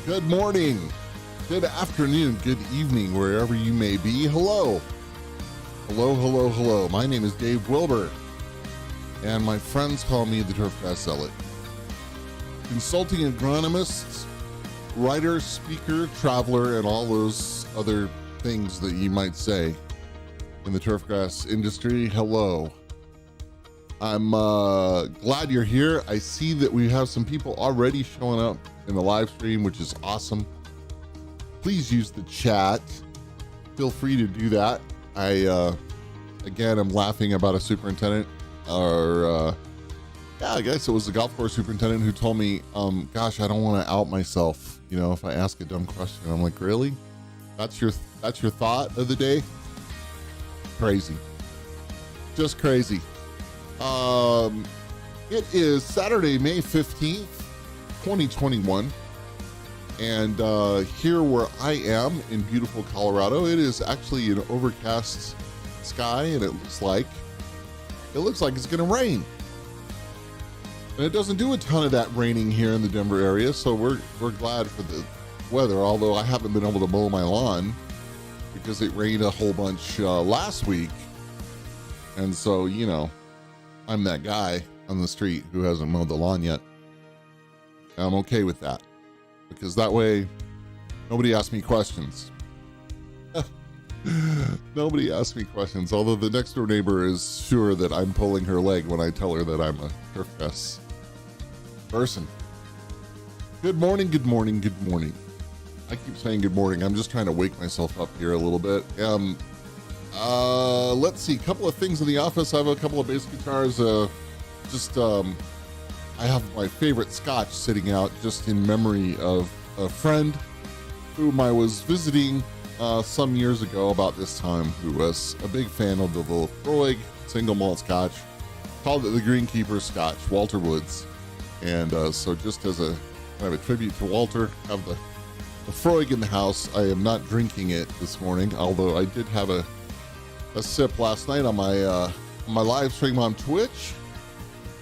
Good morning, good afternoon, good evening, wherever you may be. Hello. Hello, hello, hello. My name is Dave Wilber, and my friends call me the Turfgrass Zealot. Consulting agronomist, writer, speaker, traveler, and all those other things that you might say in the turfgrass industry. Hello. I'm glad you're here. I see that we have some people already showing up in the live stream, which is awesome. Please use the chat. Feel free to do that. Again, I'm laughing about a superintendent, or I guess it was the golf course superintendent who told me, gosh, I don't want to out myself, if I ask a dumb question. I'm like, really? That's your thought of the day? Crazy. Just crazy. It is Saturday, May 15th, 2021. And here where I am in beautiful Colorado, it is actually an overcast sky, and it looks like it's gonna rain. And it doesn't do a ton of that raining here in the Denver area, so we're glad for the weather, although I haven't been able to mow my lawn because it rained a whole bunch last week. And so, I'm that guy on the street who hasn't mowed the lawn yet. And I'm okay with that, because that way nobody asks me questions. Nobody asks me questions, although the next door neighbor is sure that I'm pulling her leg when I tell her that I'm a turfgrass person. Good morning, good morning, good morning. I keep saying good morning. I'm just trying to wake myself up here a little bit. Let's see, a couple of things in the office. I have a couple of bass guitars. I have my favorite scotch sitting out just in memory of a friend whom I was visiting some years ago about this time, who was a big fan of the Lefroy single malt scotch, called it the Greenkeeper Scotch, Walter Woods. And so just as a kind of a tribute to Walter, have the Lefroy in the house. I am not drinking it this morning, although I did have a sip last night on my live stream on Twitch.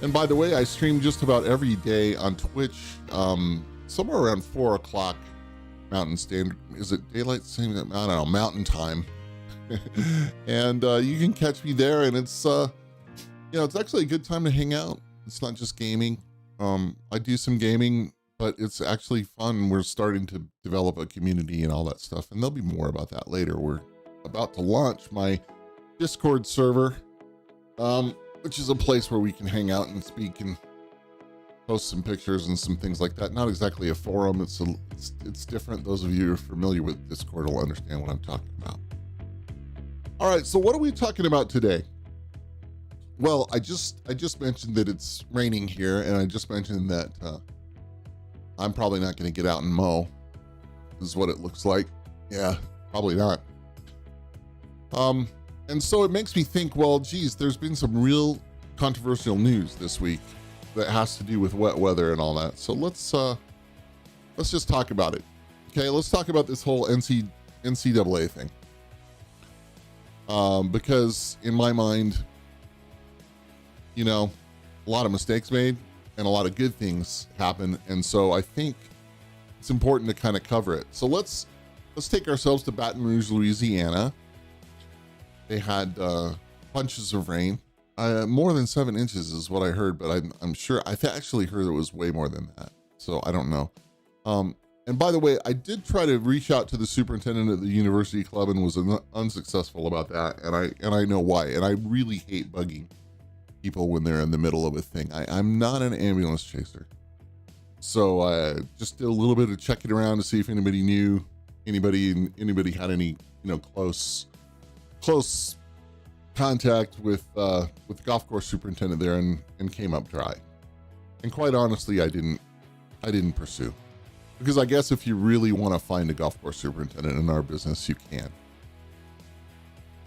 And by the way, I stream just about every day on Twitch, somewhere around 4 o'clock Mountain Standard. Is it daylight saving? I don't know, Mountain Time. And you can catch me there, and it's it's actually a good time to hang out. It's not just gaming. I do some gaming, but it's actually fun. We're starting to develop a community and all that stuff, and there'll be more about that later. We're about to launch my Discord server, which is a place where we can hang out and speak and post some pictures and some things like that. Not exactly a forum. It's different. Those of you who are familiar with Discord will understand what I'm talking about. All right. So what are we talking about today? Well, I just mentioned that it's raining here, and I just mentioned that I'm probably not going to get out and mow. This is what it looks like. Yeah, probably not. And so it makes me think, well, geez, there's been some real controversial news this week that has to do with wet weather and all that. So let's just talk about it. Okay, let's talk about this whole NCAA thing. Because in my mind, a lot of mistakes made and a lot of good things happen. And so I think it's important to kind of cover it. So let's take ourselves to Baton Rouge, Louisiana. They had bunches of rain. More than 7 inches is what I heard, but I'm sure I actually heard it was way more than that. So I don't know. And by the way, I did try to reach out to the superintendent at the university club and was unsuccessful about that. And I know why. And I really hate bugging people when they're in the middle of a thing. I'm not an ambulance chaser. So I just did a little bit of checking around to see if anybody knew anybody had any, close contact with the golf course superintendent there, and came up dry. And quite honestly, I didn't pursue, because I guess if you really want to find a golf course superintendent in our business, you can.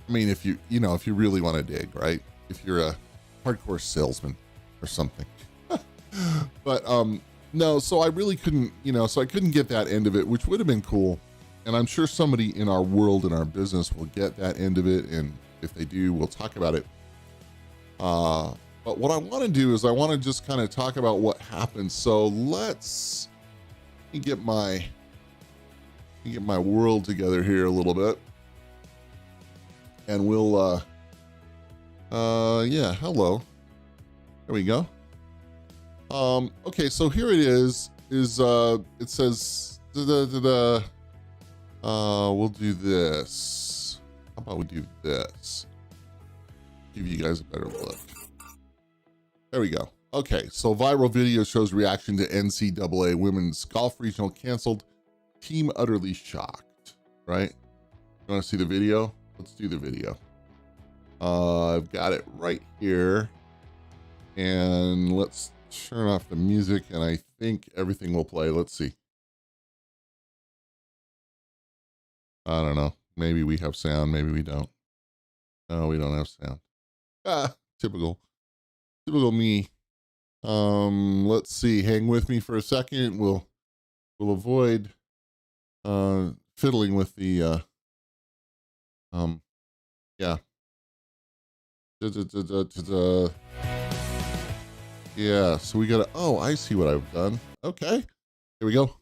I mean, if you really want to dig, right? If you're a hardcore salesman or something. But no, so I really couldn't, so I couldn't get that end of it, which would have been cool. And I'm sure somebody in our world, in our business, will get that end of it. And if they do, we'll talk about it. But what I want to do is I want to just kind of talk about what happened. So let me get my get my world together here a little bit, and we'll yeah, hello. There we go. Okay, so here it is it says we'll do this. How about we do this? Give you guys a better look. There we go. Okay, so viral video shows reaction to NCAA women's golf regional canceled. Team utterly shocked, right? You want to see the video? Let's do the video. I've got it right here. And let's turn off the music, and I think everything will play. Let's see. I don't know. Maybe we have sound, maybe we don't. No, we don't have sound. Typical me. Let's see. Hang with me for a second. We'll avoid fiddling with the yeah. Yeah, so we gotta, oh, I see what I've done. Okay, here we go.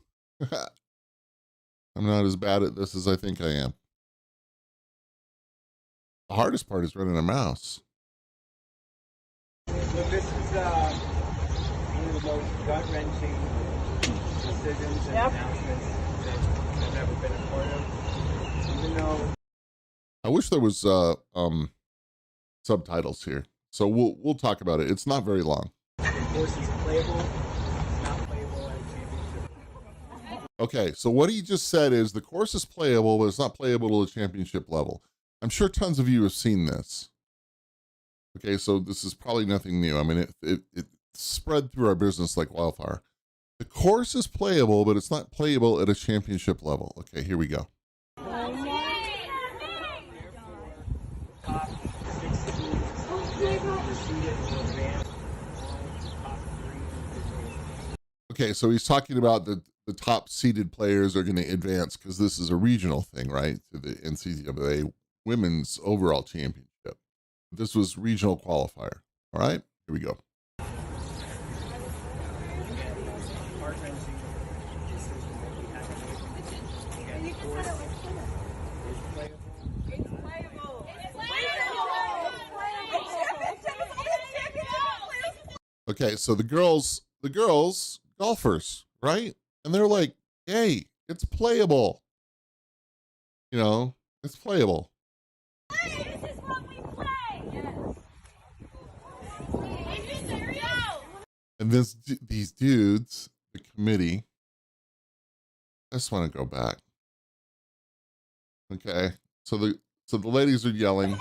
I'm not as bad at this as I think I am. The hardest part is running a mouse. So this is one of the most gut-wrenching decisions and announcements that I've ever been a part of. Even though I wish there was subtitles here, so we'll talk about it. It's not very long. the course is playable, it's not playable at a championship. Okay, so what he just said is the course is playable, but it's not playable to the championship level. I'm sure tons of you have seen this. Okay, so this is probably nothing new. I mean, it spread through our business like wildfire. The course is playable, but it's not playable at a championship level. Okay, here we go. Top 16 proceeded to advance. Top 3. Okay, so he's talking about the top seeded players are going to advance because this is a regional thing, right? To the NCAA Women's Overall Championship. This was regional qualifier. All right, here we go. Heart-wrenching decision that we had to make. Again, the course is playable. Okay, so the girls golfers, right? And they're like, hey, it's playable. You know, it's playable. This is what we play. Yes. And these dudes, the committee, I just want to go back. Okay, so the ladies are yelling.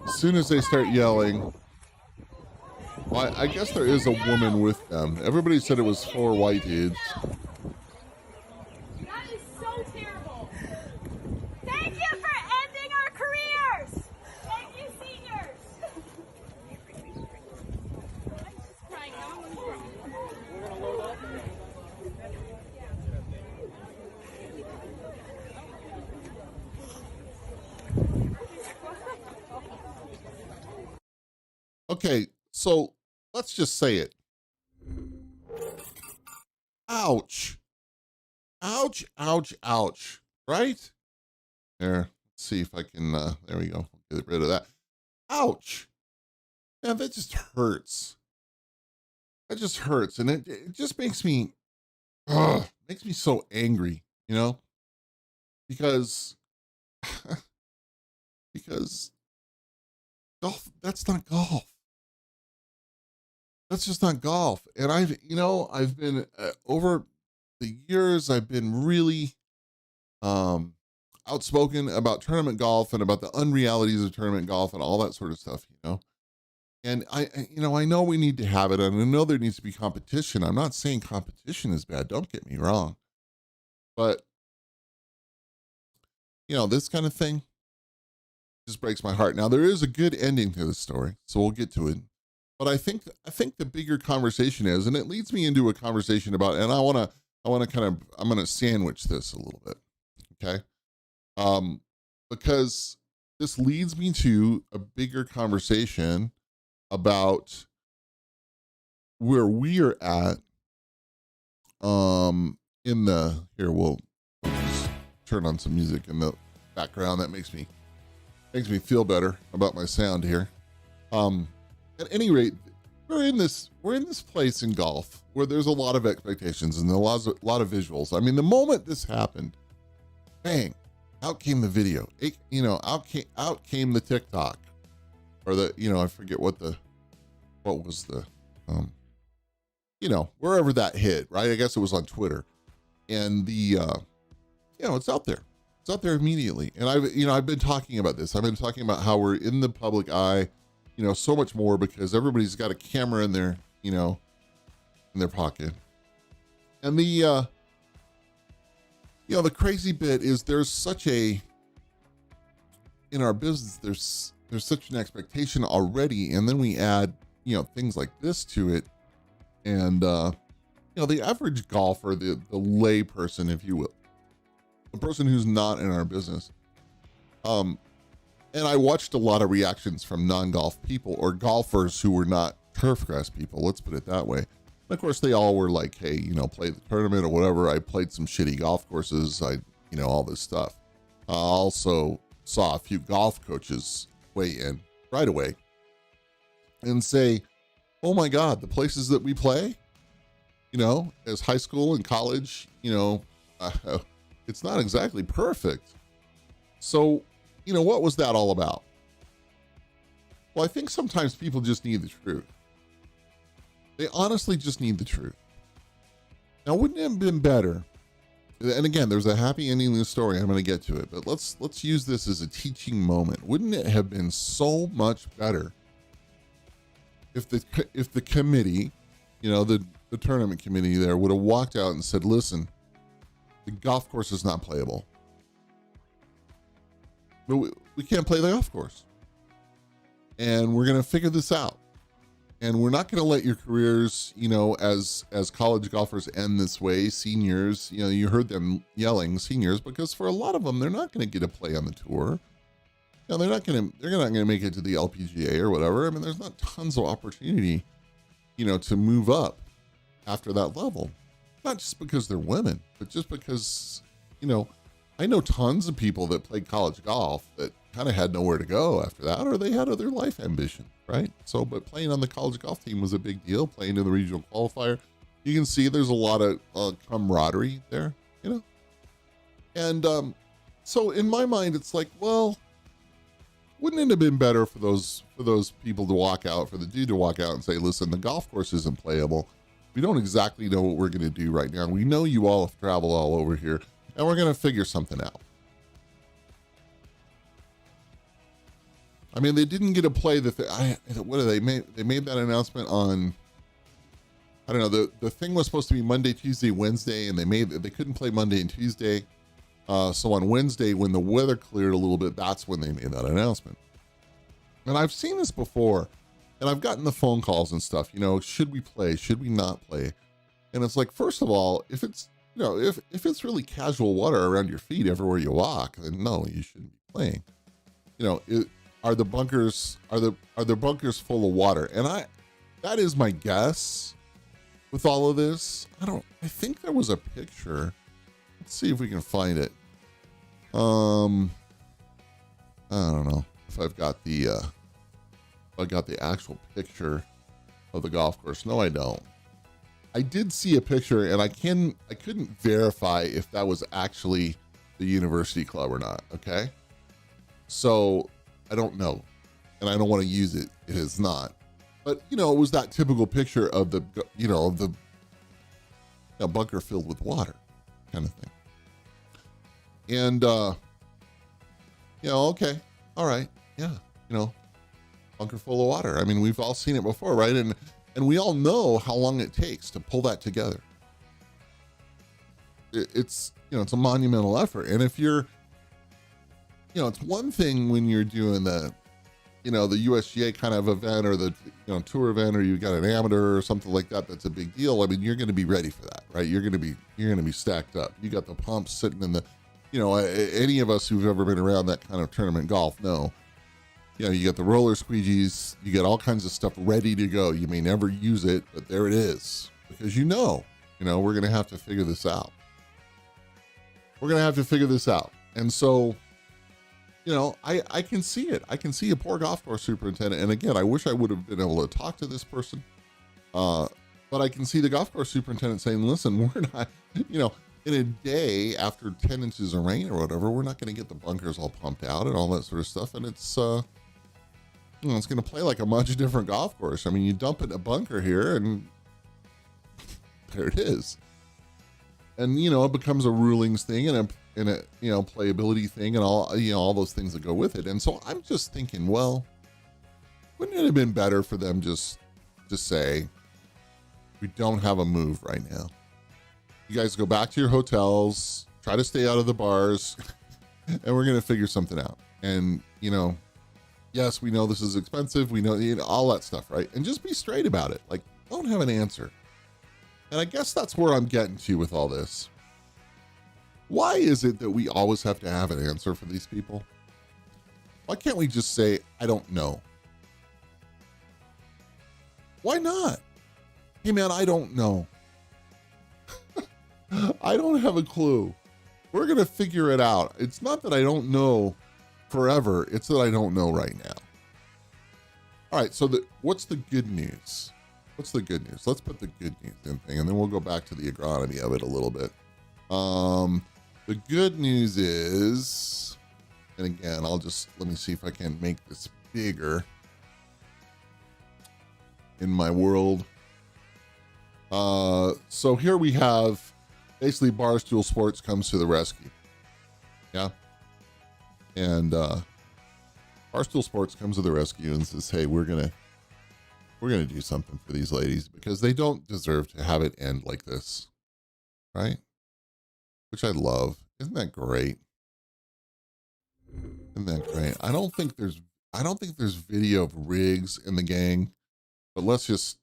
As soon as they start yelling, well, I guess there is a woman with them. Everybody said it was 4 white dudes. That is so terrible. Thank you for ending our careers. Thank you, seniors. I'm just crying. We're going to load up. Okay, so let's just say it. Ouch. Ouch, ouch, ouch. Right? There. Let's see if I can, there we go. Get rid of that. Ouch. Man, that just hurts. That just hurts. And it just makes me so angry, you know? Because golf, that's not golf. That's just not golf. And I've been over the years, I've been really outspoken about tournament golf and about the unrealities of tournament golf and all that sort of stuff, you know. And I know we need to have it, and I know there needs to be competition. I'm not saying competition is bad. Don't get me wrong. But you know, this kind of thing just breaks my heart. Now, there is a good ending to this story, so we'll get to it. But I think the bigger conversation is, and it leads me into a conversation about, and I'm going to sandwich this a little bit. Okay. Because this leads me to a bigger conversation about where we are at, in the, here, we'll just turn on some music in the background. That makes me feel better about my sound here. At any rate, we're in this place in golf where there's a lot of expectations and a lot of visuals. I mean, the moment this happened, bang, out came the video. Out came the TikTok, or the, I forget what was the, wherever that hit, right? I guess it was on Twitter, and it's out there. It's out there immediately. And I've been talking about this. I've been talking about how we're in the public eye, so much more because everybody's got a camera in their, in their pocket. And the crazy bit is in our business, there's such an expectation already. And then we add, things like this to it. And, the average golfer, the lay person, if you will, the person who's not in our business, and I watched a lot of reactions from non-golf people or golfers who were not turfgrass people. Let's put it that way. And of course, they all were like, hey, play the tournament or whatever. I played some shitty golf courses. All this stuff. I also saw a few golf coaches weigh in right away and say, oh my God, the places that we play, as high school and college, it's not exactly perfect. So, what was that all about? Well, I think sometimes people just need the truth. They honestly just need the truth. Now, wouldn't it have been better? And again, there's a happy ending in the story. I'm going to get to it, but let's use this as a teaching moment. Wouldn't it have been so much better if the committee, the tournament committee there would have walked out and said, listen, the golf course is not playable. But we can't play the golf course. And we're going to figure this out. And we're not going to let your careers, as college golfers end this way. Seniors, you heard them yelling, seniors, because for a lot of them, they're not going to get a play on the tour. They're not going to make it to the LPGA or whatever. I mean, there's not tons of opportunity, to move up after that level. Not just because they're women, but just because, I know tons of people that played college golf that kind of had nowhere to go after that, or they had other life ambition, right? So, but playing on the college golf team was a big deal. Playing in the regional qualifier, you can see there's a lot of camaraderie there, And so in my mind, it's like, well, wouldn't it have been better for those people to walk out, for the dude to walk out and say, listen, the golf course isn't playable. We don't exactly know what we're going to do right now. We know you all have traveled all over here, and we're going to figure something out. I mean, they didn't get to play what do they made? They made that announcement on, I don't know, the thing was supposed to be Monday, Tuesday, Wednesday, and they couldn't play Monday and Tuesday. So on Wednesday, when the weather cleared a little bit, that's when they made that announcement. And I've seen this before, and I've gotten the phone calls and stuff, should we play? Should we not play? And it's like, first of all, if it's, if it's really casual water around your feet everywhere you walk, then no, you shouldn't be playing. Are the bunkers full of water? And that is my guess with all of this. I think there was a picture. Let's see if we can find it. I don't know if I've got the actual picture of the golf course. No, I don't. I did see a picture, and I couldn't verify if that was actually the university club or not. Okay. So I don't know, and I don't want to use it. It is not, but it was that typical picture of the bunker filled with water kind of thing. And, okay. All right. Yeah. Bunker full of water. I mean, we've all seen it before, right? And we all know how long it takes to pull that together. It's a monumental effort. And if you're, it's one thing when you're doing the USGA kind of event or the, tour event, or you got an amateur or something like that. That's a big deal. I mean, you're going to be ready for that, right? You're going to be stacked up. You got the pumps sitting in the, any of us who've ever been around that kind of tournament golf know, you got the roller squeegees, you got all kinds of stuff ready to go. You may never use it, but there it is, because we're going to have to figure this out. we're going to have to figure this out. And so, you know, I can see it. I can see a poor golf course superintendent. And again, I wish I would have been able to talk to this person. But I can see the golf course superintendent saying, listen, we're not, you know, in a day after 10 inches of rain or whatever, we're not going to get the bunkers all pumped out and all that sort of stuff. And it's, you know, it's going to play like a much different golf course. I mean, you dump it in a bunker here and there it is. And, you know, it becomes a rulings thing and a, you know, playability thing and all, you know, all those things that go with it. And so I'm just thinking, well, wouldn't it have been better for them just to say, we don't have a move right now. You guys go back to your hotels, try to stay out of the bars, and we're going to figure something out. And, you know, yes, we know this is expensive. We know, you know, all that stuff, right? And just be straight about it. Like, don't have an answer. And I guess that's where I'm getting to with all this. Why is it that we always have to have an answer for these people? Why can't we just say, I don't know? Why not? Hey man, I don't know. I don't have a clue. We're going to figure it out. It's not that I don't know forever. It's that I don't know right now. All right. So what's the good news? What's the good news? Let's put the good news in thing, and then we'll go back to the agronomy of it a little bit. The good news is, and again, let me see if I can make this bigger in my world. So here we have basically Barstool Sports comes to the rescue. Yeah. And, Barstool Sports comes to the rescue and says, hey, we're going to do something for these ladies because they don't deserve to have it end like this. Right. Which I love. Isn't that great? Isn't that great? I don't think there's video of Riggs and the gang, but let's just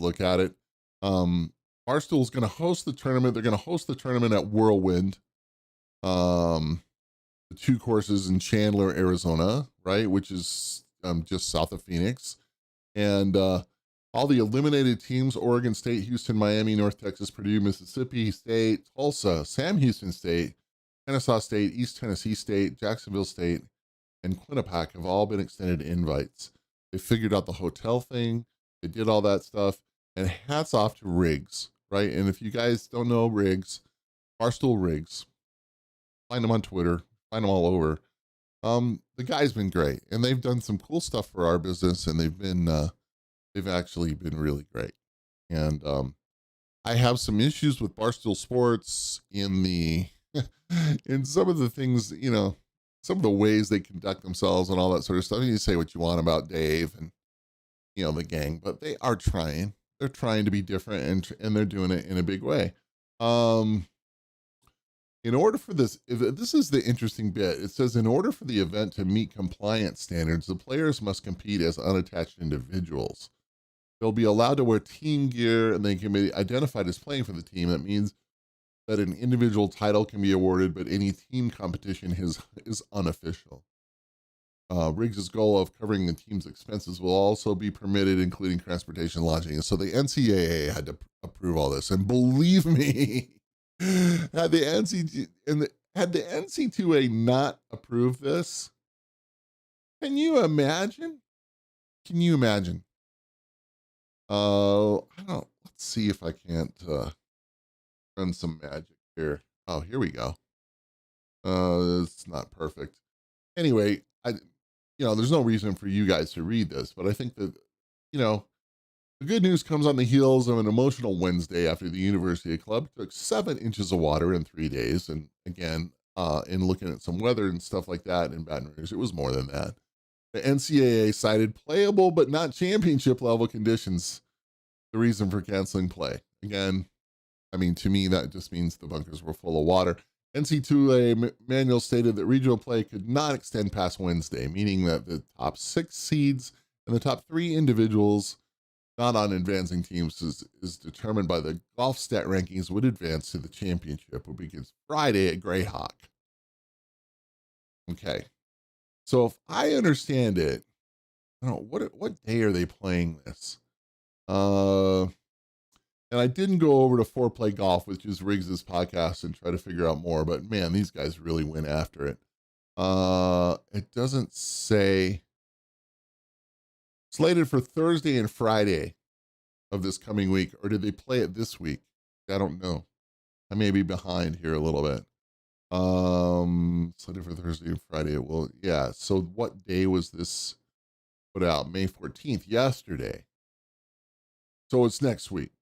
look at it. Barstool's going to host the tournament. They're going to host the tournament at Whirlwind. The two courses in Chandler, Arizona, right? Which is just south of Phoenix. And all the eliminated teams, Oregon State, Houston, Miami, North Texas, Purdue, Mississippi State, Tulsa, Sam Houston State, Kennesaw State, East Tennessee State, Jacksonville State, and Quinnipiac have all been extended invites. They figured out the hotel thing. They did all that stuff. And hats off to Riggs, right? And if you guys don't know Riggs, Barstool Riggs, find him on Twitter, find him all over. The guy's been great, and they've done some cool stuff for our business, and they've actually been really great. And I have some issues with Barstool Sports in some of the things, you know, some of the ways they conduct themselves and all that sort of stuff. You say what you want about Dave and, you know, the gang, but they are trying. They're trying to be different, and they're doing it in a big way. In order for this is the interesting bit. It says, in order for the event to meet compliance standards, the players must compete as unattached individuals. They'll be allowed to wear team gear, and they can be identified as playing for the team. That means that an individual title can be awarded, but any team competition is unofficial. Riggs' goal of covering the team's expenses will also be permitted, including transportation, lodging. And so the NCAA had to approve all this. And believe me, had the NC2A not approved this, can you imagine? I don't know. Let's see if I can't run some magic here. Oh, here we go. It's not perfect. Anyway, there's no reason for you guys to read this, but I think that, the good news comes on the heels of an emotional Wednesday after the University Club took 7 inches of water in 3 days. And again, in looking at some weather and stuff like that in Baton Rouge, it was more than that. The NCAA cited playable but not championship level conditions, the reason for canceling play. Again, I mean, to me, that just means the bunkers were full of water. NC2A manual stated that regional play could not extend past Wednesday, meaning that the top 6 seeds and the top 3 individuals not on advancing teams is determined by the golf stat rankings would advance to the championship, which begins Friday at Greyhawk. Okay. So if I understand it, I don't know, what day are they playing this? And I didn't go over to Foreplay Golf, which is Riggs's podcast, and try to figure out more. But man, these guys really went after it. It doesn't say. Slated for Thursday and Friday of this coming week, or did they play it this week? I don't know. I may be behind here a little bit. Slated for Thursday and Friday. Well, yeah. So what day was this put out? May 14th, yesterday. So it's next week.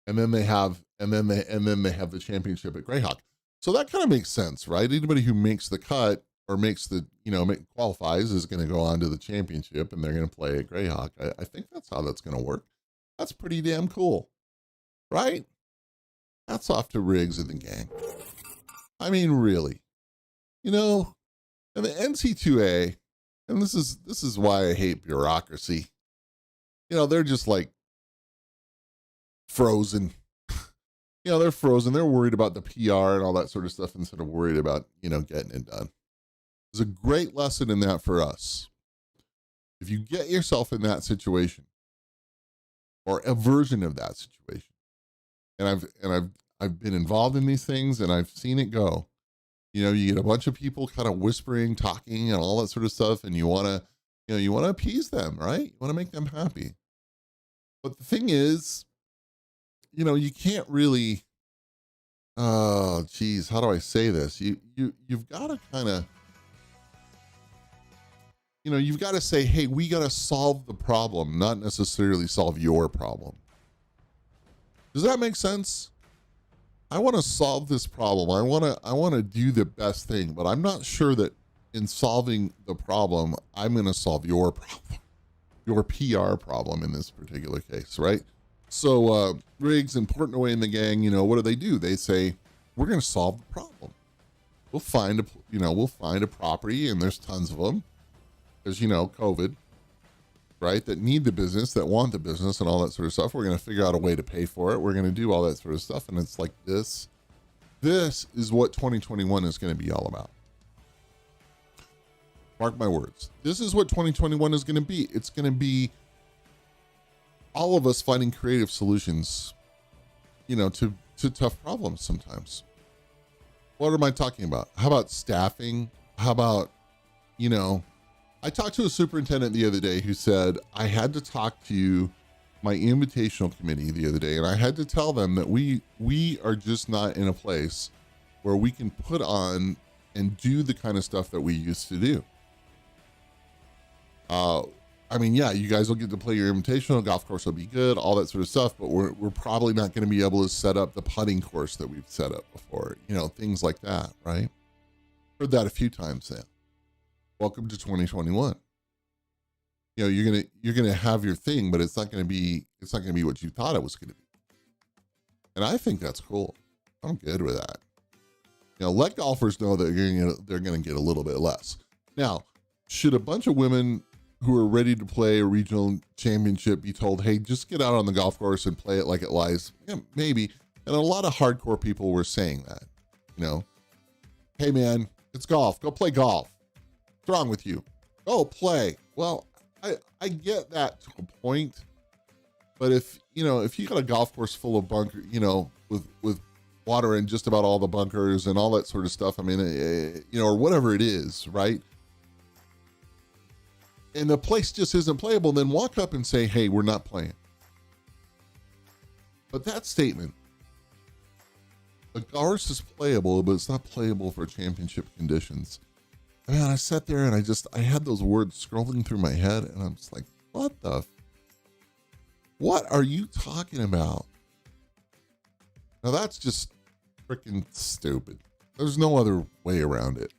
And then they have the championship at Greyhawk. So that kind of makes sense, right? Anybody who makes the cut or makes the, qualifies is going to go on to the championship, and they're going to play at Greyhawk. I think that's how that's going to work. That's pretty damn cool, right? That's off to Riggs and the gang. I mean, really, and the NC2A, and this is why I hate bureaucracy. They're just like frozen. They're frozen. They're worried about the PR and all that sort of stuff instead of worried about, getting it done. There's a great lesson in that for us. If you get yourself in that situation, or a version of that situation, and I've been involved in these things and I've seen it go. You get a bunch of people kind of whispering, talking, and all that sort of stuff, and you want to appease them, right? You want to make them happy. But the thing is, you can't really. Oh, geez, how do I say this? You've got to kind of. You've got to say, hey, we got to solve the problem, not necessarily solve your problem. Does that make sense? I want to solve this problem. I want to do the best thing, but I'm not sure that in solving the problem, I'm going to solve your problem, your PR problem in this particular case, right? So Riggs and Portnoy and the gang, what do? They say, we're going to solve the problem. We'll find a property, and there's tons of them. Because, COVID, right, that need the business, that want the business and all that sort of stuff. We're going to figure out a way to pay for it. We're going to do all that sort of stuff. And it's like this is what 2021 is going to be all about. Mark my words. This is what 2021 is going to be. It's going to be all of us finding creative solutions, to tough problems sometimes. What am I talking about? How about staffing? How about, I talked to a superintendent the other day who said, I had to talk to my invitational committee the other day, and I had to tell them that we are just not in a place where we can put on and do the kind of stuff that we used to do. Yeah, you guys will get to play your invitational, golf course will be good, all that sort of stuff, but we're probably not going to be able to set up the putting course that we've set up before, things like that, right? Heard that a few times now. Welcome to 2021. You're gonna have your thing, but it's not gonna be what you thought it was gonna be. And I think that's cool. I'm good with that. Let golfers know that they're gonna get a little bit less. Now, should a bunch of women who are ready to play a regional championship be told, hey, just get out on the golf course and play it like it lies? Yeah, maybe. And a lot of hardcore people were saying that. Hey man, it's golf. Go play golf. What's wrong with you? Go play. Well, I get that to a point, but if you got a golf course full of bunker, with water in just about all the bunkers and all that sort of stuff, or whatever it is, right? And the place just isn't playable, then walk up and say, hey, we're not playing. But that statement, the course is playable, but it's not playable for championship conditions. Man, I sat there and I had those words scrolling through my head, and I'm just like, what are you talking about? Now that's just freaking stupid. There's no other way around it.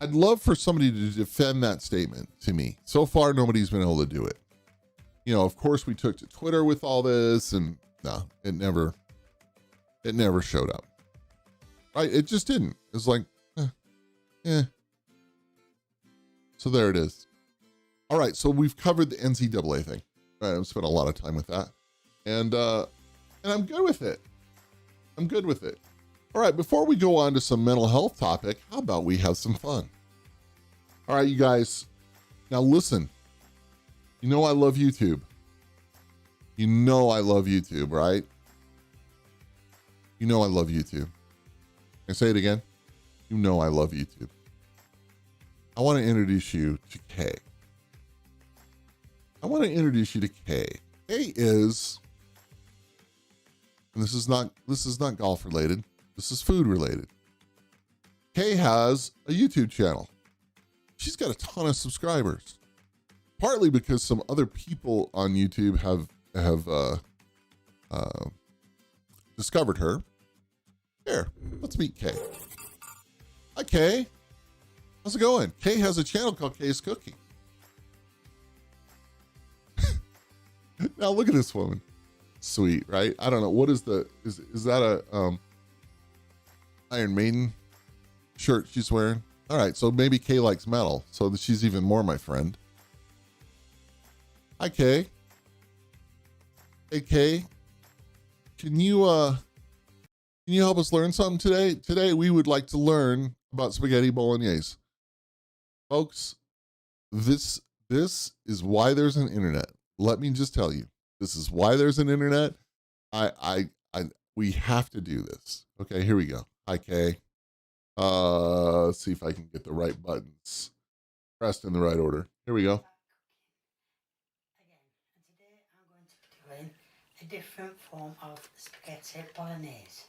I'd love for somebody to defend that statement to me. So far, nobody's been able to do it. Of course we took to Twitter with all this, and no, it never showed up. Right? It just didn't. It's like, So there it is. All right, so we've covered the NCAA thing. All right, I've spent a lot of time with that, and I'm good with it. All right, before we go on to some mental health topic, how about we have some fun? All right, you guys. Now listen. I love YouTube. You know I love YouTube, right? You know I love YouTube. Can I say it again? You know I love YouTube. I want to introduce you to Kay. I want to introduce you to Kay. Kay is, and this is not golf related. This is food related. Kay has a YouTube channel. She's got a ton of subscribers. Partly because some other people on YouTube have discovered her. Here, let's meet Kay. Hi, Kay. How's it going? Kay has a channel called Kay's Cooking. Now look at this woman. Sweet, right? I don't know. What is is that a Iron Maiden shirt she's wearing? All right, so maybe Kay likes metal, so that she's even more my friend. Hi, Kay. Hey, Kay. Can you help us learn something today? Today we would like to learn about spaghetti bolognese. Folks, this is why there's an internet. Let me just tell you, this is why there's an internet. We have to do this. Okay, here we go. Hi, Kay. Let's see if I can get the right buttons pressed in the right order. Here we go. Again, and today I'm going to be doing a different form of spaghetti bolognese.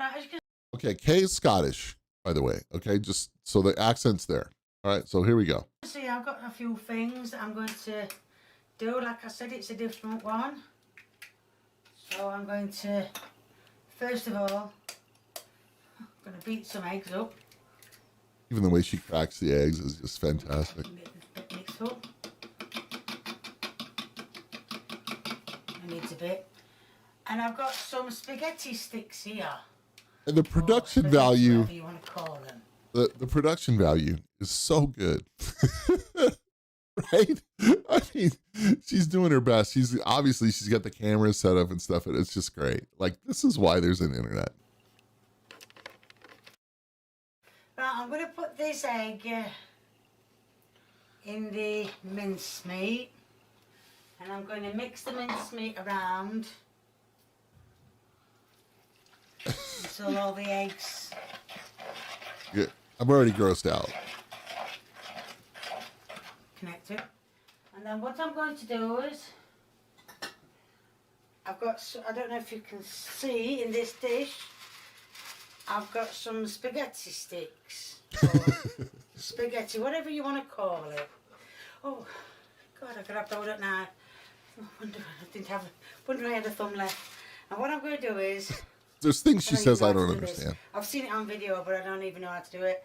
Right, okay, Kay is Scottish, by the way. Okay, just so the accent's there. All right, so here we go. See, I've got a few things that I'm going to do. Like I said, it's a different one. So I'm going to, first of all, I'm going to beat some eggs up. Even the way she cracks the eggs is just fantastic. Get this bit mixed up. It needs a bit. And I've got some spaghetti sticks here. And the production value, whatever you want to call them. the production value is so good. Right? I mean, she's doing her best. She's got the camera set up and stuff, and it's just great. Like, this is why there's an internet. Right, I'm going to put this egg in the mincemeat, and I'm going to mix the mincemeat around until all the eggs. Yeah, I'm already grossed out. Connect it. And then what I'm going to do is, I've got, I don't know if you can see in this dish, I've got some spaghetti sticks. Or spaghetti, whatever you want to call it. Oh, God, I grabbed hold of that. Wonder I had a thumb left. And what I'm going to do is... There's things she says I don't understand. I've seen it on video, but I don't even know how to do it.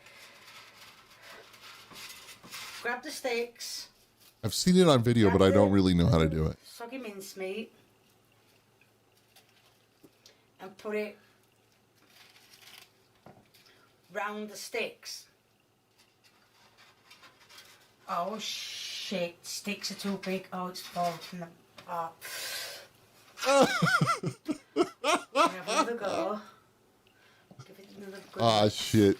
Grab the sticks. I've seen it on video, but I don't really know how to do it. Soggy mincemeat. And put it round the sticks. Oh shit, sticks are too big. Oh, it's falling apart. Have another go. Give it another good. Ah, shit.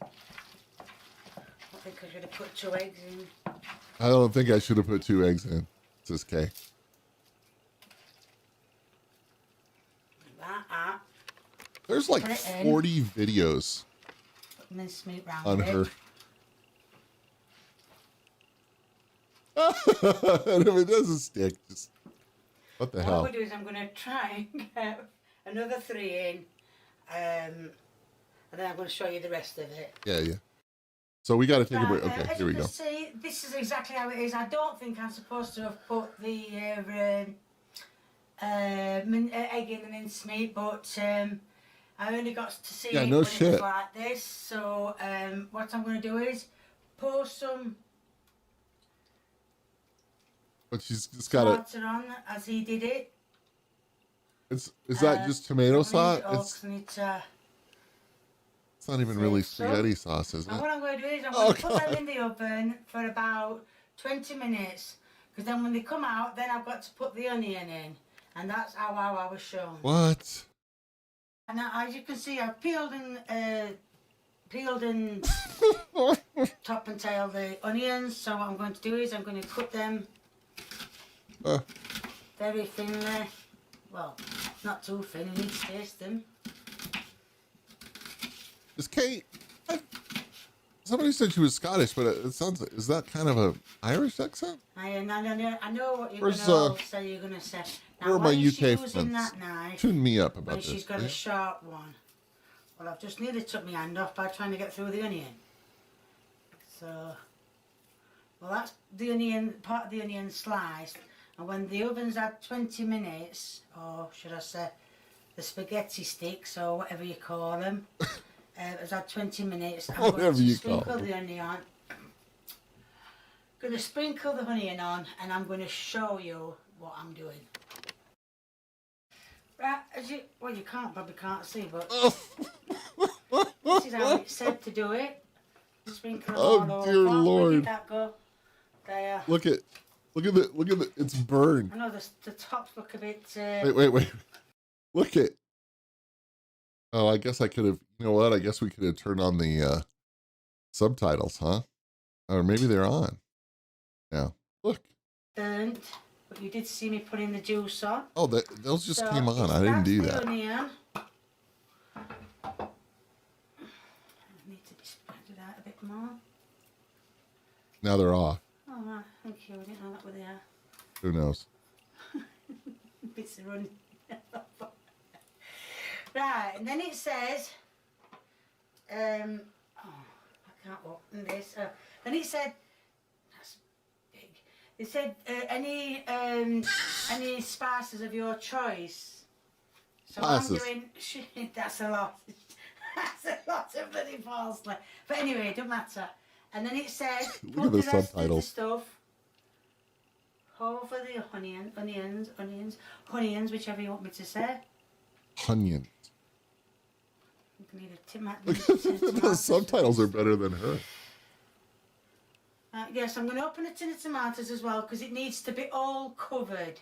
I think I should have put 2 eggs in. I don't think I should have put 2 eggs in. Says Kay. That. There's like 40 videos Put mincemeat round on it. her. And if it doesn't stick, just what the hell? What I'm going to do is I'm going to try and get another 3 in, and then I'm going to show you the rest of it. Yeah. So we got to take a break. Okay, as here we you go. can see, this is exactly how it is. I don't think I'm supposed to have put the egg in the mincemeat, but I only got to see it when it was like this. So what I'm going to do is pour some But she's just got it. water on as he did it. Is that just tomato sauce? It's not even really spaghetti sauce, is it? And what I'm going to do is I'm going to put them in the oven for about 20 minutes. Because then when they come out, then I've got to put the onion in. And that's how I was shown. What? And now, as you can see, I've peeled and top and tail the onions. So what I'm going to do is I'm going to cut them Very thinly. Well, not too thin, you need to taste them. Is Kate... Somebody said she was Scottish, but it sounds like... Is that kind of a Irish accent? I know what you're Where's, going to say. You're going to say. Now, where are my why is UK she using friends? that knife Tune me up about when this. she's got a sharp one? Well, I've just nearly took my hand off by trying to get through the onion. So, well, that's the onion, part of the onion sliced. And when the oven's had 20 minutes, or should I say, the spaghetti sticks, or whatever you call them, it's had 20 minutes. I'm going to sprinkle the onion. Going to sprinkle the onion on, and I'm going to show you what I'm doing. Right, well, you probably can't see, but this is how it's said to do it. Sprinkle all over. Dear Lord! Where did that go? There. Look at the. It's burned. I know the tops look a bit. Wait. Look at. Oh, I guess I could have. You know what? I guess we could have turned on the subtitles, huh? Or maybe they're on. Yeah. Look. Burnt, but you did see me putting the juice on. Oh, those just came on. I didn't do that. Onion. I need to be spread it out a bit more. Now they're off. Oh, right. Thank you. I didn't know that were there. Who knows? Bits of running. Right, and then it says, I can't open this. Then it said, that's big. It said any spices of your choice. So spices. I'm doing. That's a lot. That's a lot of bloody parsley. But anyway, it doesn't matter. And then it said, Look at the subtitles. Stuff over the onions, whichever you want me to say. Onions. Need a tomato. The subtitles are better than her. Yes, I'm going to open a tin of tomatoes as well because it needs to be all covered.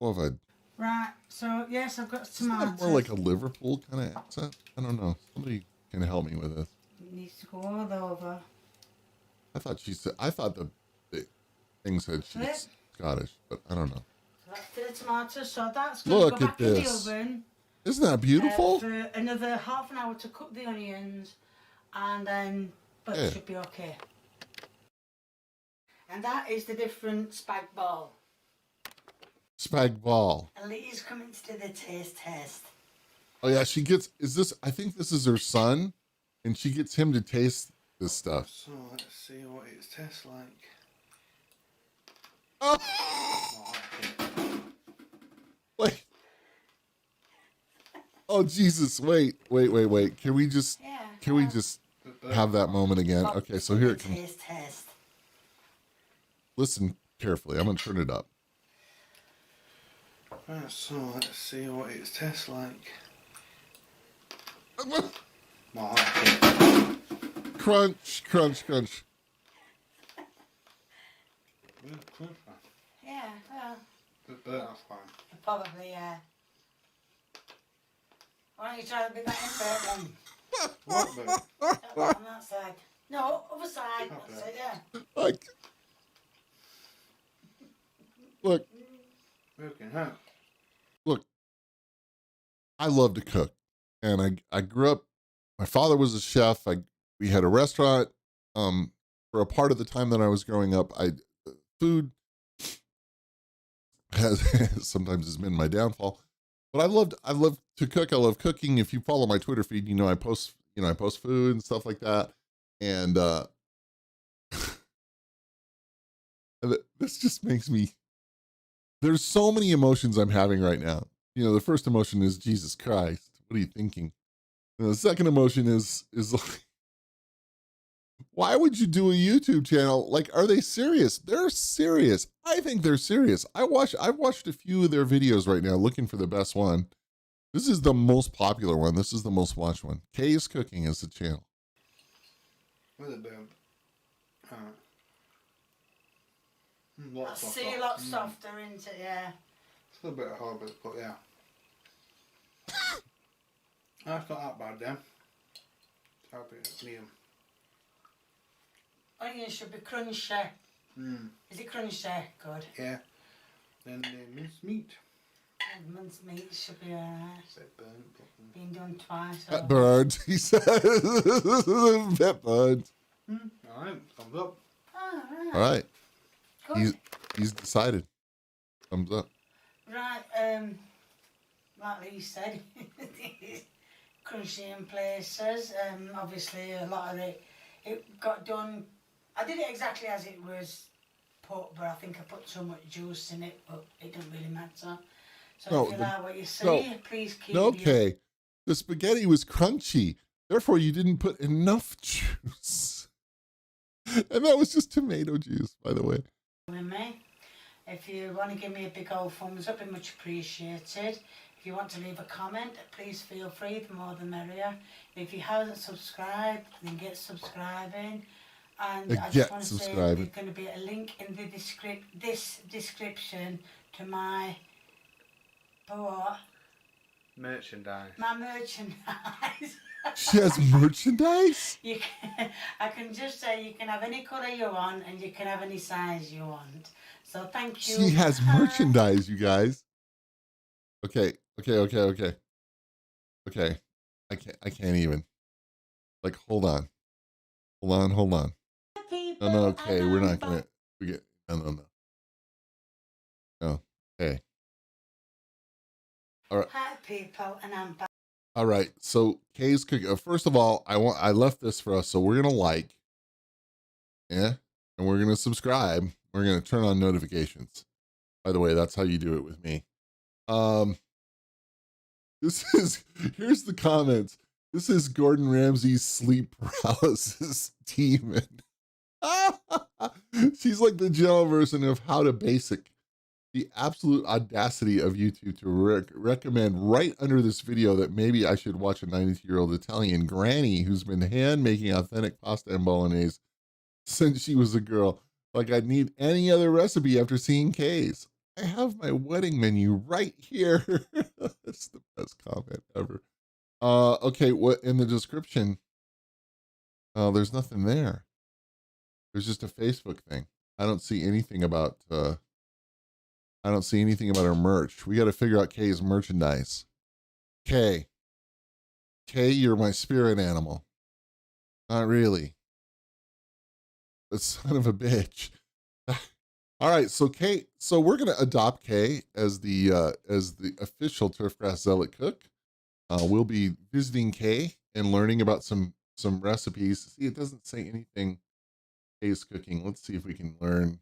Covered. Right, so yes, I've got Isn't tomatoes. that more like a Liverpool kind of accent? I don't know. Somebody can help me with this. It needs to go all over. I thought the thing said she's Scottish, but I don't know. So that's tin of tomatoes. So that's going to go back in the oven. Isn't that beautiful? For another half an hour to cook the onions, and then it should be okay. And that is the different spag ball. Spag ball. And Lee's coming to do the taste test. Oh yeah, she gets. I think this is her son, and she gets him to taste this stuff. So let's see what it tastes like. Oh. Wait. Oh Jesus! Wait! Can we just have that moment again? Okay, so here it comes. Taste test. Listen carefully. I'm gonna turn it up. Right, so let's see what it tastes like. Crunch, crunch, crunch. Yeah, well. That's fine. Probably, yeah. Why don't you try to be that in then? What bit? That one on that side. No, other side. That's it, yeah. Like, look. Look. I love to cook, and I grew up. My father was a chef. We had a restaurant. For a part of the time that I was growing up, food sometimes has been my downfall. But I love to cook. I love cooking. If you follow my Twitter feed, I post food and stuff like that. And this just makes me. There's so many emotions I'm having right now. The first emotion is Jesus Christ. What are you thinking? And the second emotion is like, why would you do a YouTube channel? Like, are they serious? They're serious. I think they're serious. I've watched a few of their videos right now looking for the best one. This is the most popular one. This is the most watched one. Kay's Cooking is the channel. With it down. I see a lot softer, isn't it? Yeah. It's a little bit hard, but yeah. That's not that bad then. It's a bit medium. Onions should be crunchy. Is it crunchy? Good. Yeah. And minced meat. And minced meat should be alright. That burnt. Been done twice. Pet birds, he says. Pet birds. Alright, thumbs up. Alright. All right. Good. He's decided. Thumbs up. Right, like Lee said, crunchy in places. Obviously, a lot of it got done. I did it exactly as it was put, but I think I put so much juice in it, but it doesn't really matter. So if you like what you see, please keep it. Okay. The spaghetti was crunchy. Therefore, you didn't put enough juice. And that was just tomato juice, by the way. With me. If you want to give me a big old thumbs up, it'd much appreciated. If you want to leave a comment, please feel free, the more the merrier. If you haven't subscribed, then get subscribing. And I just want to say there's going to be a link in the description to my merchandise. My merchandise. She has merchandise? I can just say you can have any colour you want and you can have any size you want. So thank you. She has merchandise, you guys. Okay. I can't even. Like, hold on. No, okay, we're not gonna forget. No. Okay. All right. Hi people, and I'm back. All right. So Kay's cooking. First of all, I left this for us, so we're gonna like, and we're gonna subscribe. We're gonna turn on notifications. By the way, that's how you do it with me. Here's the comments. This is Gordon Ramsay's sleep paralysis demon. She's like the general version of How to Basic. The absolute audacity of YouTube to recommend right under this video that maybe I should watch a 92-year-old Italian granny who's been hand making authentic pasta and bolognese since she was a girl. Like I'd need any other recipe after seeing Kay's. I have my wedding menu right here. That's the best comment ever. Okay, what in the description? There's nothing there. There's just a Facebook thing. I don't see anything about her merch. We got to figure out Kay's merchandise. Kay, you're my spirit animal. Not really. The son of a bitch. All right, so Kay, we're gonna adopt Kay as the official Turfgrass Zealot cook. We'll be visiting Kay and learning about some recipes. See, it doesn't say anything Kay's cooking. Let's see if we can learn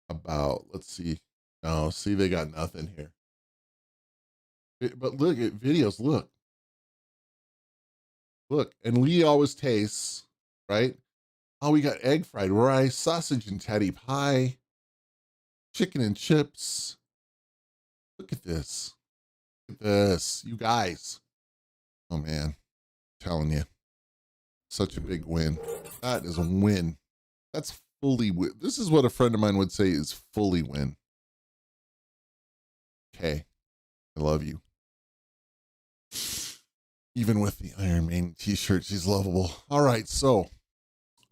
about. Let's see. No, see, they got nothing here. But look at videos. Look, and Lee always tastes, right? Oh, we got egg fried rice, sausage and tatty pie, chicken and chips. Look at this. You guys. Oh man, I'm telling you, such a big win. That is a win. That's fully win. This is what a friend of mine would say is fully win. Okay, I love you. Even with the Iron Maiden t-shirt, she's lovable. All right, so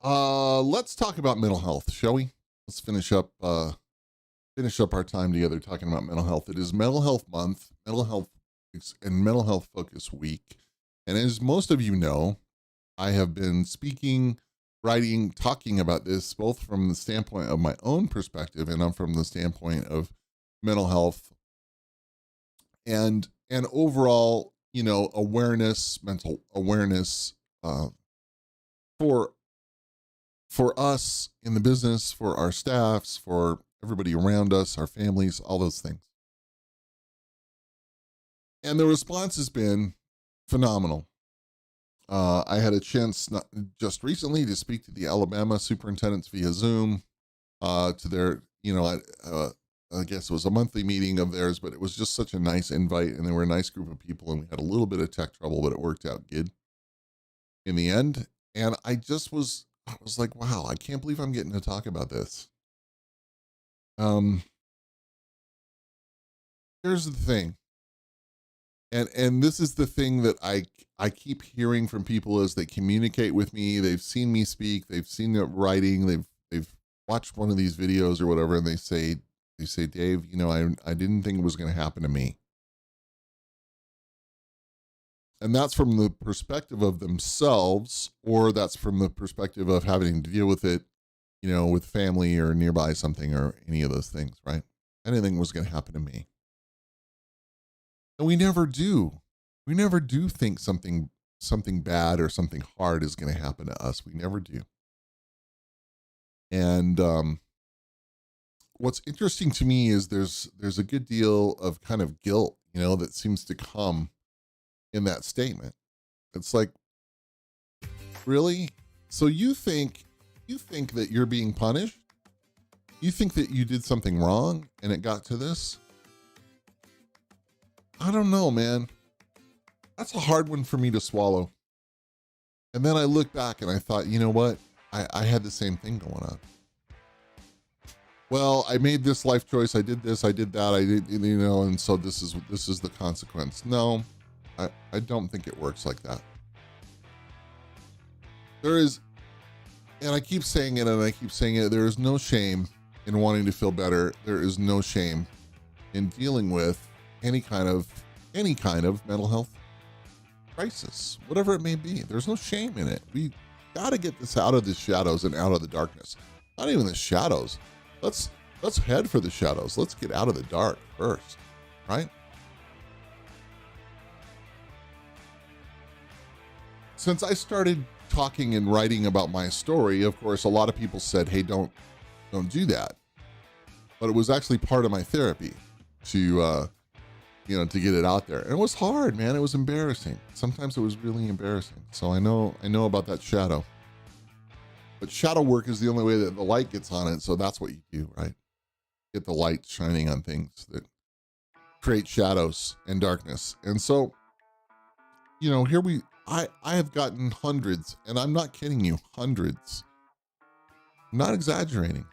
let's talk about mental health, shall we? Let's finish up our time together talking about mental health. It is Mental Health Month, Mental Health Focus Week. And as most of you know, I have been speaking, writing, talking about this, both from the standpoint of my own perspective and from the standpoint of mental health and overall, awareness, mental awareness, for us in the business, for our staffs, for everybody around us, our families, all those things. And the response has been phenomenal. I had a chance just recently to speak to the Alabama superintendents via Zoom, to their, I guess it was a monthly meeting of theirs, but it was just such a nice invite, and they were a nice group of people, and we had a little bit of tech trouble, but it worked out good in the end. And I was like, wow, I can't believe I'm getting to talk about this. Here's the thing. And this is the thing that I keep hearing from people as they communicate with me. They've seen me speak, they've seen it writing, they've watched one of these videos or whatever, and they say, They say, Dave, you know, I didn't think it was going to happen to me. And that's from the perspective of themselves, or that's from the perspective of having to deal with it, you know, with family or nearby something or any of those things, right? I didn't think it was going to happen to me. And we never do. We never do think something bad or something hard is going to happen to us. We never do. And what's interesting to me is there's a good deal of kind of guilt, you know, that seems to come in that statement. It's like, really? So you think that you're being punished? You think that you did something wrong and it got to this? I don't know, man. That's a hard one for me to swallow. And then I look back and I thought, you know what? I had the same thing going on. Well, I made this life choice. I did this, I did that, I did, you know, and so this is the consequence. No, I don't think it works like that. There is, and I keep saying it and I keep saying it, there is no shame in wanting to feel better. There is no shame in dealing with any kind of mental health crisis, whatever it may be. There's no shame in it. We got to get this out of the shadows and out of the darkness. Not even the shadows. Let's head for the shadows. Let's get out of the dark first, right? Since I started talking and writing about my story, of course, a lot of people said, hey, don't do that. But it was actually part of my therapy to to get it out there. And it was hard, man. It was embarrassing. Sometimes it was really embarrassing. So I know about that shadow. But shadow work is the only way that the light gets on it. So that's what you do, right? Get the light shining on things that create shadows and darkness. And so, you know, I have gotten hundreds, and I'm not kidding you, hundreds. I'm not exaggerating.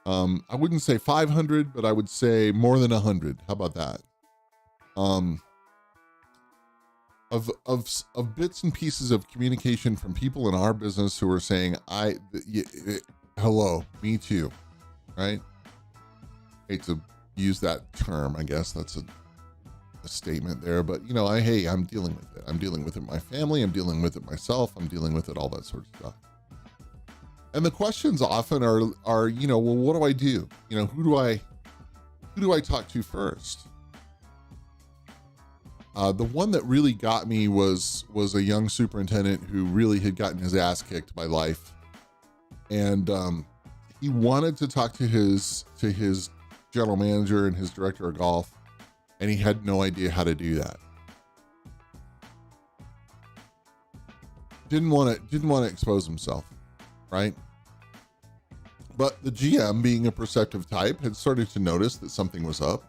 I wouldn't say 500, but I would say more than 100. How about that? Of bits and pieces of communication from people in our business who are saying, hello, me too, right? Hate to use that term. I guess that's a statement there, but you know, I'm dealing with it. I'm dealing with it in my family. I'm dealing with it myself. I'm dealing with it, all that sort of stuff. And the questions often are, you know, well, what do I do? You know, who do I talk to first? The one that really got me was a young superintendent who really had gotten his ass kicked by life. And he wanted to talk to his general manager and his director of golf, and he had no idea how to do that. Didn't want to expose himself, right? But the GM, being a perceptive type, had started to notice that something was up.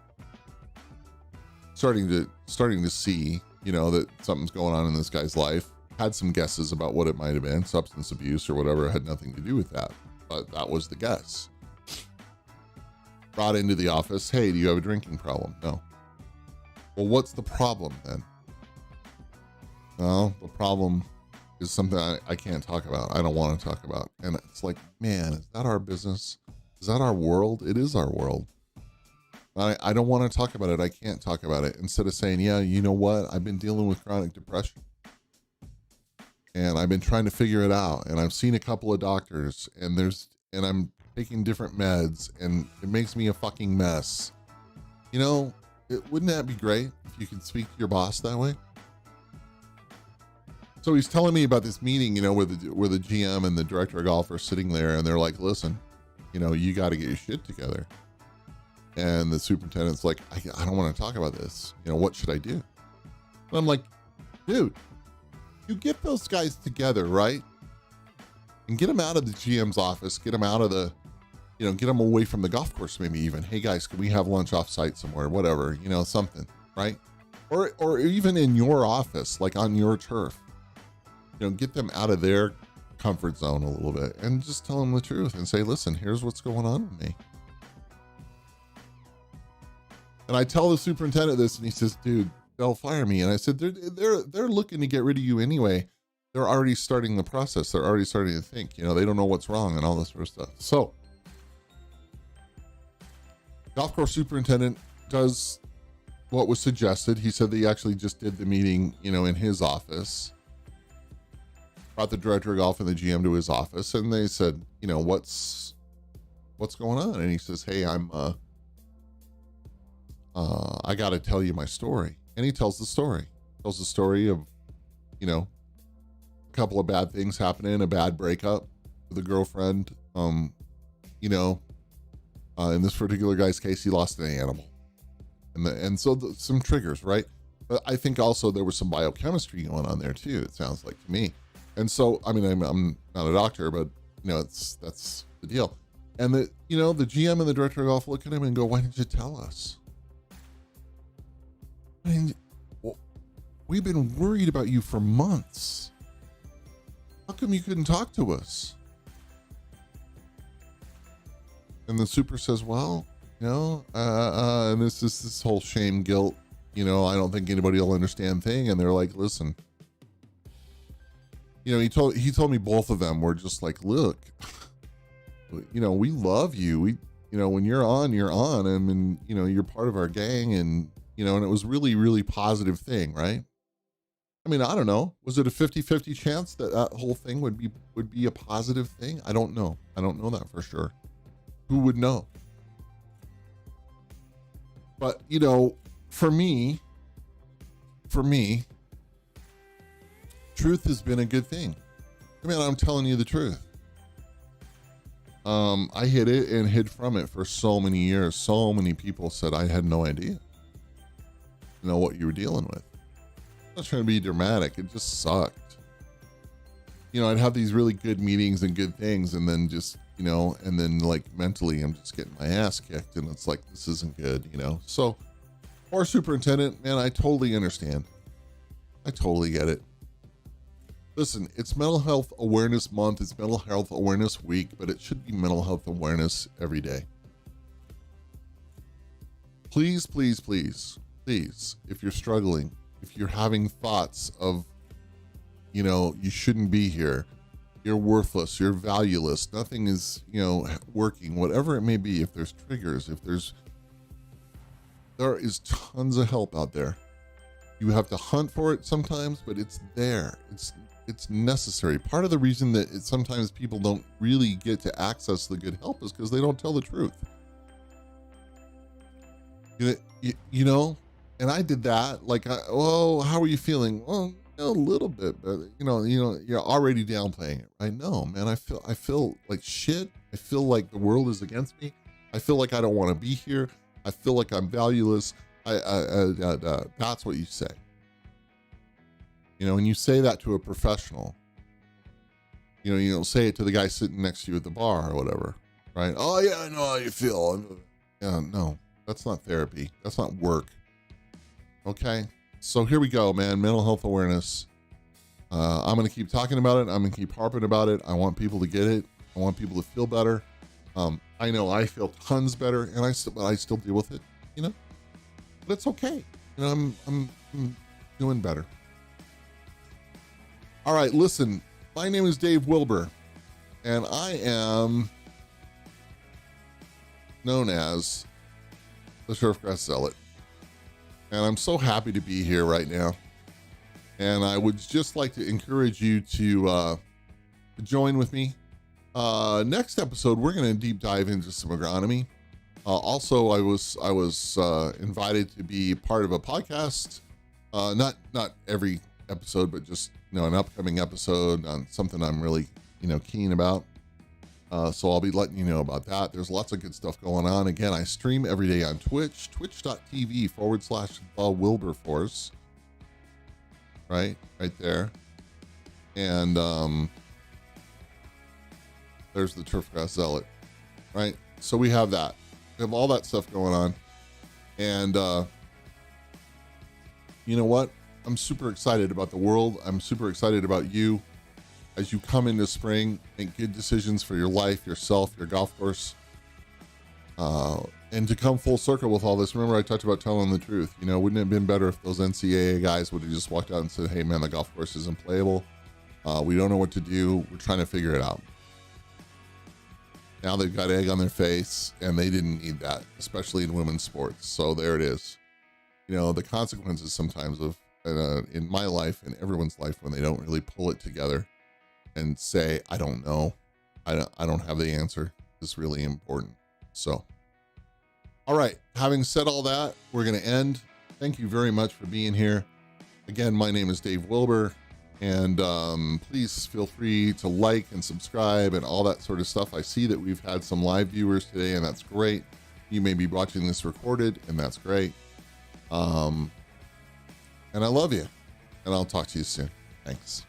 Starting to see, you know, that something's going on in this guy's life. Had some guesses about what it might have been, substance abuse or whatever. It had nothing to do with that, but that was the guess. Brought into the office, hey, do you have a drinking problem? No. Well, what's the problem then? Well, the problem is something I can't talk about. I don't want to talk about. And it's like, man, is that our business? Is that our world? It is our world. I don't want to talk about it. I can't talk about it. Instead of saying, yeah, you know what? I've been dealing with chronic depression. And I've been trying to figure it out. And I've seen a couple of doctors and I'm taking different meds and it makes me a fucking mess. You know, wouldn't that be great if you could speak to your boss that way? So he's telling me about this meeting, you know, where the GM and the director of golf are sitting there and they're like, listen, you know, you got to get your shit together. And the superintendent's like, I don't want to talk about this. You know, what should I do? And I'm like, dude, you get those guys together, right? And get them out of the GM's office, get them out of the, you know, get them away from the golf course, maybe even. Hey guys, can we have lunch off site somewhere? Whatever, you know, something, right? Or even in your office, like on your turf. You know, get them out of their comfort zone a little bit and just tell them the truth and say, listen, here's what's going on with me. And I tell the superintendent this and he says, dude, they'll fire me. And I said, they're looking to get rid of you anyway. They're already starting the process. They're already starting to think, you know, they don't know what's wrong and all this sort of stuff. So Golf course superintendent does what was suggested. He said that he actually just did the meeting, in his office. Brought the director of golf and the GM to his office, and they said, what's going on? And he says, hey, I got to tell you my story. And he tells the story. Tells the story of, a couple of bad things happening, a bad breakup with a girlfriend. In this particular guy's case, he lost an animal. And so some triggers, right? But I think also there was some biochemistry going on there too, it sounds like to me. And so, I mean, I'm not a doctor, but that's the deal. And the GM and the director of golf look at him and go, why didn't you tell us? I mean, we've been worried about you for months. How come you couldn't talk to us? And the super says, well, and this is this whole shame, guilt, I don't think anybody will understand thing. And they're like, listen, he told me both of them were just like, look, we love you. We, when you're on, and you're part of our gang, and, and it was really, really positive thing, right? I mean, I don't know. Was it a 50-50 chance that whole thing would be a positive thing? I don't know. I don't know that for sure. Who would know? But, for me, truth has been a good thing. I mean, I'm telling you the truth. I hid it and hid from it for so many years. So many people said I had no idea, what you were dealing with. I'm not trying to be dramatic. It just sucked. I'd have these really good meetings and good things, and then just, and then like mentally I'm just getting my ass kicked, and it's like, this isn't good, So, or superintendent, man, I totally understand. I totally get it. Listen, it's Mental Health Awareness Month. It's Mental Health Awareness Week, but it should be mental health awareness every day. Please, please, please, please, if you're struggling, if you're having thoughts of, you shouldn't be here, you're worthless, you're valueless, nothing is, working, whatever it may be, if there's triggers, there is tons of help out there. You have to hunt for it sometimes, but it's there. It's necessary. Part of the reason that sometimes people don't really get to access the good help is because they don't tell the truth. And I did that. Like, how are you feeling? Well, a little bit, but you're already downplaying it. I know, man. I feel like shit. I feel like the world is against me. I feel like I don't want to be here. I feel like I'm valueless. That's what you say. When you say that to a professional, you don't say it to the guy sitting next to you at the bar or whatever, right? Oh yeah, I know how you feel. Yeah, no, that's not therapy. That's not work. Okay. So here we go, man. Mental health awareness. I'm going to keep talking about it. I'm going to keep harping about it. I want people to get it. I want people to feel better. I know I feel tons better, and I still deal with it, but it's okay. I'm doing better. All right, listen, my name is Dave Wilber, and I am known as the Turfgrass Zealot. And I'm so happy to be here right now. And I would just like to encourage you to join with me. Next episode, we're going to deep dive into some agronomy. Also, I was invited to be part of a podcast. Not every episode, but just an upcoming episode on something I'm really keen about. So I'll be letting you know about that. There's lots of good stuff going on. Again, I stream every day on Twitch, twitch.tv/the-Wilberforce. Right there. And there's the Turfgrass Zealot. Right? So we have that. We have all that stuff going on. And you know what? I'm super excited about the world. I'm super excited about you. As you come into spring, make good decisions for your life, yourself, your golf course. And to come full circle with all this, remember I talked about telling the truth. Wouldn't it have been better if those NCAA guys would have just walked out and said, hey man, the golf course isn't playable. We don't know what to do. We're trying to figure it out. Now they've got egg on their face, and they didn't need that, especially in women's sports. So there it is. You know, the consequences sometimes of in my life and everyone's life when they don't really pull it together and say, I don't know, I don't have the answer, is really important. So, all right, having said all that, we're going to end. Thank you very much for being here. Again, my name is Dave Wilber, and please feel free to like and subscribe and all that sort of stuff. I see that we've had some live viewers today, and that's great. You may be watching this recorded, and that's great. And I love you, and I'll talk to you soon. Thanks.